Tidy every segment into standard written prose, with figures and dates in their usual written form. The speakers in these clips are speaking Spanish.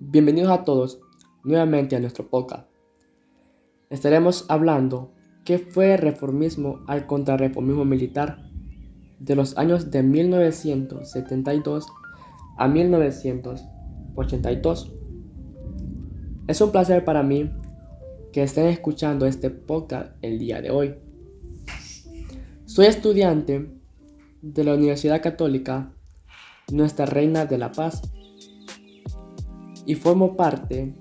Bienvenidos a todos nuevamente a nuestro podcast. Estaremos hablando qué fue el reformismo al contrarreformismo militar de los años de 1972 a 1982. Es un placer para mí que estén escuchando este podcast el día de hoy. Soy estudiante de la Universidad Católica Nuestra Reina de la Paz y formo parte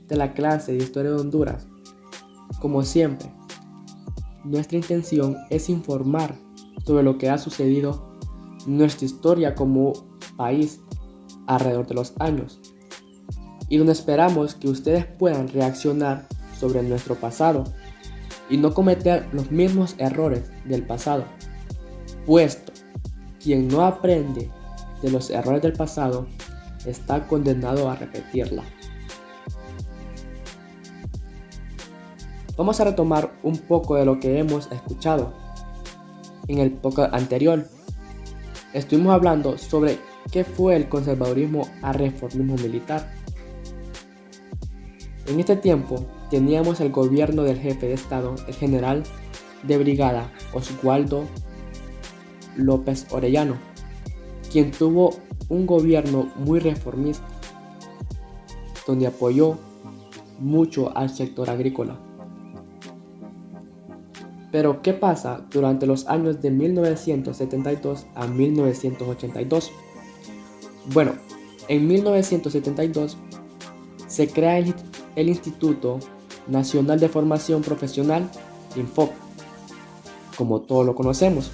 de la clase de Historia de Honduras. Como siempre, nuestra intención es informar sobre lo que ha sucedido en nuestra historia como país alrededor de los años y donde esperamos que ustedes puedan reaccionar sobre nuestro pasado y no cometer los mismos errores del pasado, puesto quien no aprende de los errores del pasado está condenado a repetirla. Vamos a retomar un poco de lo que hemos escuchado. En el podcast anterior estuvimos hablando sobre qué fue el conservadurismo al reformismo militar. En este tiempo teníamos el gobierno del jefe de Estado, el general de brigada Oswaldo López Orellano, quien tuvo un gobierno muy reformista, donde apoyó mucho al sector agrícola. Pero, ¿qué pasa durante los años de 1972 a 1982? Bueno, en 1972 se crea el Instituto Nacional de Formación Profesional, INFOP, como todos lo conocemos,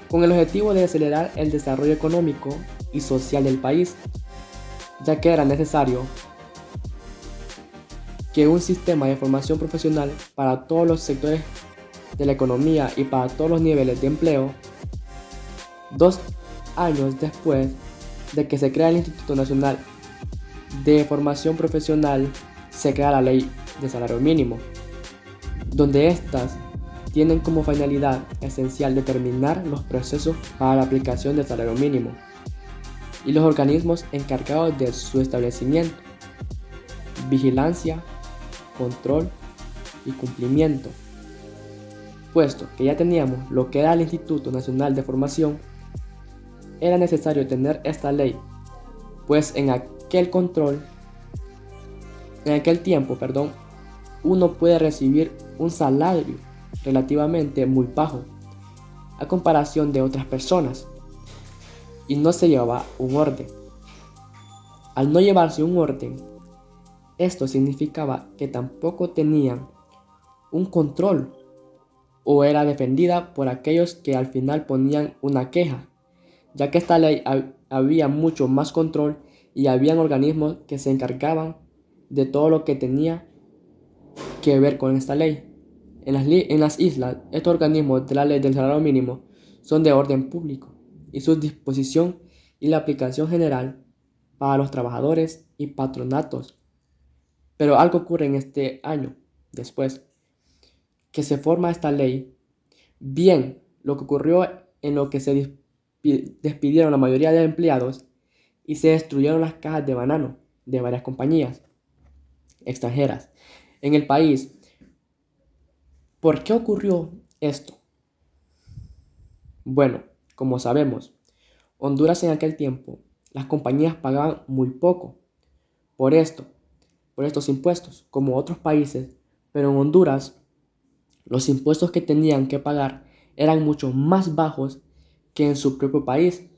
con el objetivo de acelerar el desarrollo económico y social del país, ya que era necesario que un sistema de formación profesional para todos los sectores de la economía y para todos los niveles de empleo. 2 años después de que se crea el Instituto Nacional de Formación Profesional, se crea la Ley de Salario Mínimo, donde estas tienen como finalidad esencial determinar los procesos para la aplicación del salario mínimo y los organismos encargados de su establecimiento, vigilancia, control y cumplimiento. Puesto que ya teníamos lo que era el Instituto Nacional de Formación, era necesario tener esta ley, pues en aquel tiempo, uno puede recibir un salario relativamente muy bajo a comparación de otras personas y no se llevaba un orden. Al no llevarse un orden, esto significaba que tampoco tenían un control o era defendida por aquellos que al final ponían una queja, ya que esta ley había mucho más control y habían organismos que se encargaban de todo lo que tenía que ver con esta ley. En las islas, estos organismos de la ley del salario mínimo son de orden público y su disposición y la aplicación general para los trabajadores y patronatos. Pero algo ocurre en este año, después que se forma esta ley, bien lo que ocurrió en lo que se despidieron la mayoría de empleados y se destruyeron las cajas de banano de varias compañías extranjeras en el país. ¿Por qué ocurrió esto? Bueno, como sabemos, Honduras en aquel tiempo, las compañías pagaban muy poco por estos impuestos, como otros países, pero en Honduras los impuestos que tenían que pagar eran mucho más bajos que en su propio país.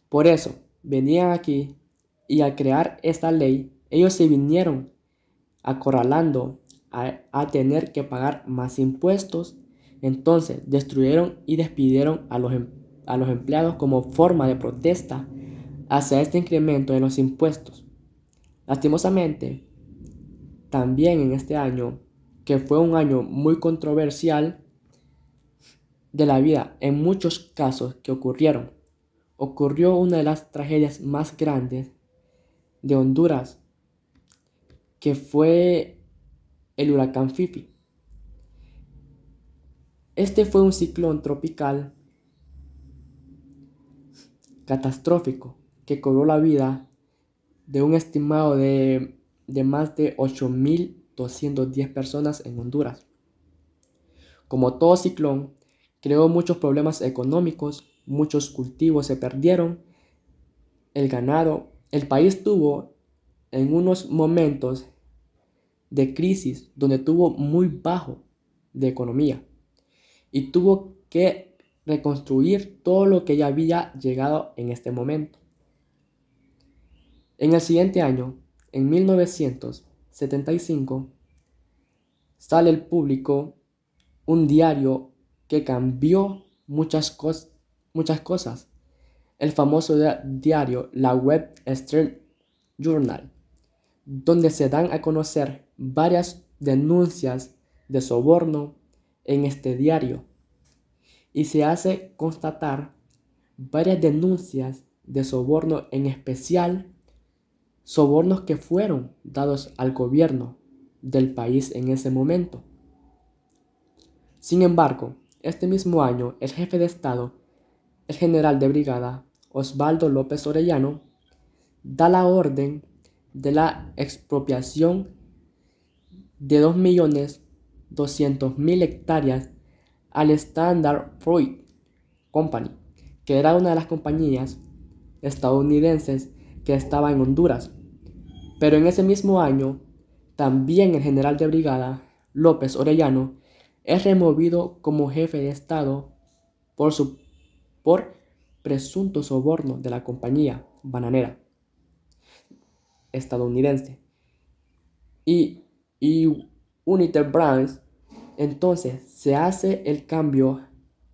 Por eso, venían aquí y al crear esta ley, ellos se vinieron acorralando a tener que pagar más impuestos. Entonces destruyeron y despidieron a los empleados como forma de protesta hacia este incremento en los impuestos. Lastimosamente, también en este año, que fue un año muy controversial de la vida en muchos casos que ocurrió una de las tragedias más grandes de Honduras, que fue el huracán Fifi. Este fue un ciclón tropical catastrófico que cobró la vida de un estimado de más de 8.210 personas en Honduras. Como todo ciclón, creó muchos problemas económicos, muchos cultivos se perdieron, el ganado, el país tuvo en unos momentos de crisis donde tuvo muy bajo de economía y tuvo que reconstruir todo lo que ya había llegado en este momento. En el siguiente año, en 1975, sale al público un diario que cambió muchas cosas. El famoso diario, la Wall Street Journal, donde se dan a conocer varias denuncias de soborno en este diario y se hace constatar varias denuncias de soborno, en especial sobornos que fueron dados al gobierno del país en ese momento. Sin embargo, este mismo año, el jefe de Estado, el general de brigada Osvaldo López Orellano, da la orden de la expropiación de 2.200.000 hectáreas al Standard Fruit Company, que era una de las compañías estadounidenses que estaba en Honduras. Pero en ese mismo año, también el general de brigada López Orellano es removido como jefe de Estado por presunto soborno de la compañía bananera estadounidense. Y United Brands, entonces se hace el cambio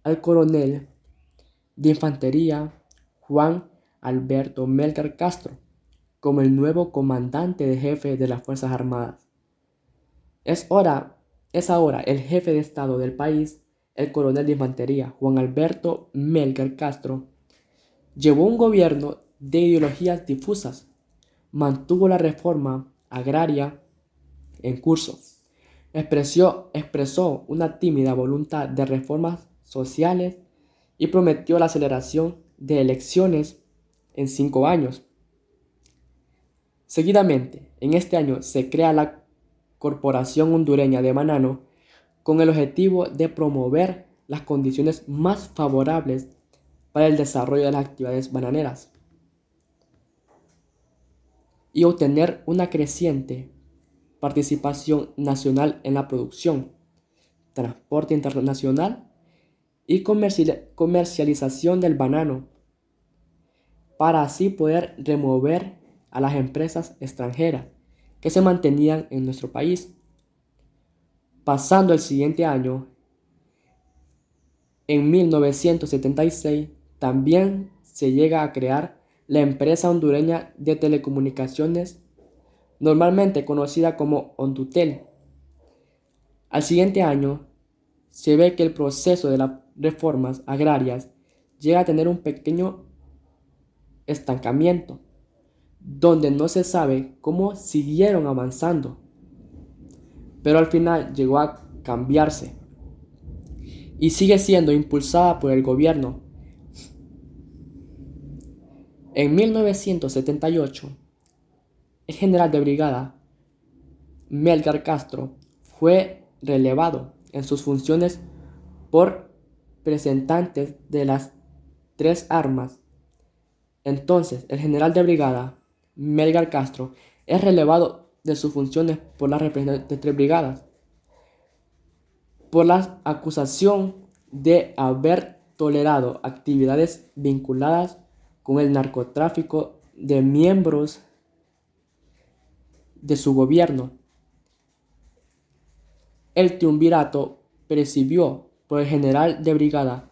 al coronel de infantería Juan Alberto Melgar Castro como el nuevo comandante de jefe de las Fuerzas Armadas. Es ahora el jefe de Estado del país, el coronel de infantería Juan Alberto Melgar Castro. Llevó un gobierno de ideologías difusas, mantuvo la reforma agraria en curso, expresó una tímida voluntad de reformas sociales y prometió la aceleración de elecciones en 5 años. Seguidamente, en este año se crea la Corporación Hondureña de Banano con el objetivo de promover las condiciones más favorables para el desarrollo de las actividades bananeras y obtener una creciente participación nacional en la producción, transporte internacional y comercialización del banano, para así poder remover a las empresas extranjeras que se mantenían en nuestro país. Pasando el siguiente año, en 1976, también se llega a crear la empresa hondureña de telecomunicaciones, normalmente conocida como Hondutel. Al siguiente año, se ve que el proceso de las reformas agrarias llega a tener un pequeño estancamiento, donde no se sabe cómo siguieron avanzando, pero al final llegó a cambiarse y sigue siendo impulsada por el gobierno. En 1978, el general de brigada Melgar Castro fue relevado en sus funciones por representantes de las 3 armas. Entonces, el general de brigada Melgar Castro es relevado de sus funciones por las representantes de 3 brigadas por la acusación de haber tolerado actividades vinculadas con el narcotráfico de miembros de su gobierno. El triunvirato presidido por el general de brigada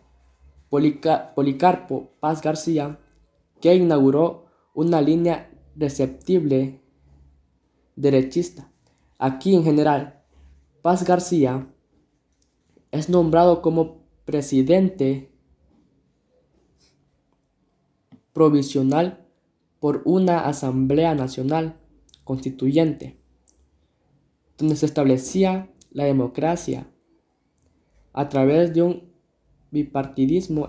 Policarpo Paz García, que inauguró una línea receptible derechista. Aquí, en general, Paz García es nombrado como presidente provisional por una Asamblea Nacional Constituyente, donde se establecía la democracia a través de un bipartidismo